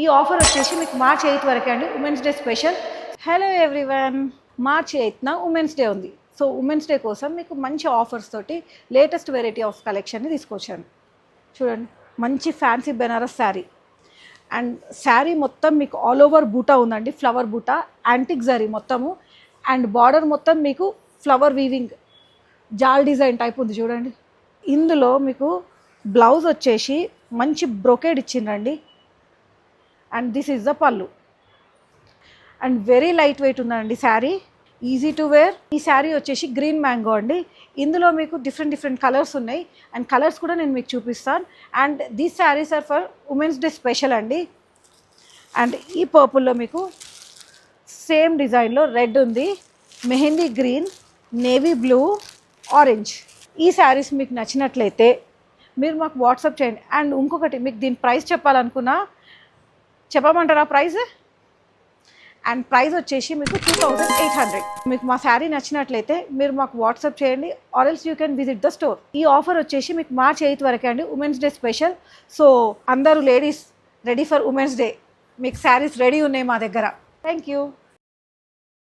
ఈ ఆఫర్ వచ్చేసి మీకు మార్చ్ 8 వరకే అండి, women's day special. Hello everyone, March 8న ఉమెన్స్ డే ఉంది. సో ఉమెన్స్ డే కోసం మీకు మంచి ఆఫర్స్ తోటి లేటెస్ట్ వెరైటీ ఆఫ్ కలెక్షన్ని తీసుకొచ్చాను. చూడండి, మంచి ఫ్యాన్సీ బెనారస్ శారీ. అండ్ శారీ మొత్తం మీకు ఆల్ ఓవర్ బూటా ఉందండి, ఫ్లవర్ బూటా, యాంటిక్ జరీ మొత్తము. అండ్ బార్డర్ మొత్తం మీకు ఫ్లవర్ వీవింగ్ జాల్ డిజైన్ టైప్ ఉంది చూడండి. ఇందులో మీకు బ్లౌజ్ వచ్చేసి మంచి బ్రొకేడ్ ఇచ్చిండ్రండి. And this is the pallu. And very light weight ఉందండి శారీ, ఈజీ టు వేర్. ఈ శారీ వచ్చేసి గ్రీన్ మ్యాంగో అండి. ఇందులో మీకు డిఫరెంట్ కలర్స్ ఉన్నాయి. అండ్ కలర్స్ కూడా నేను మీకు చూపిస్తాను. And these saris are for women's day special అండి. అండ్ ఈ పర్పుల్లో మీకు సేమ్ డిజైన్లో రెడ్ ఉంది, mehndi green, navy blue, orange. ఈ శారీస్ మీకు నచ్చినట్లయితే మీరు మాకు వాట్సాప్ చేయండి. అండ్ ఇంకొకటి, మీకు దీని ప్రైస్ చెప్పాలనుకున్నా చెప్పమంటారా ప్రైస్? అండ్ ప్రైస్ వచ్చేసి మీకు 2800. మీకు మా శారీ నచ్చినట్లయితే మీరు మాకు వాట్సాప్ చేయండి, or else you can visit the store. ఈ ఆఫర్ వచ్చేసి మీకు మార్చ్ 8 వరకే అండి, ఉమెన్స్ డే స్పెషల్. సో అందరూ ladies ready for women's day. మీకు శారీస్ రెడీ ఉన్నాయి మా దగ్గర. Thank you.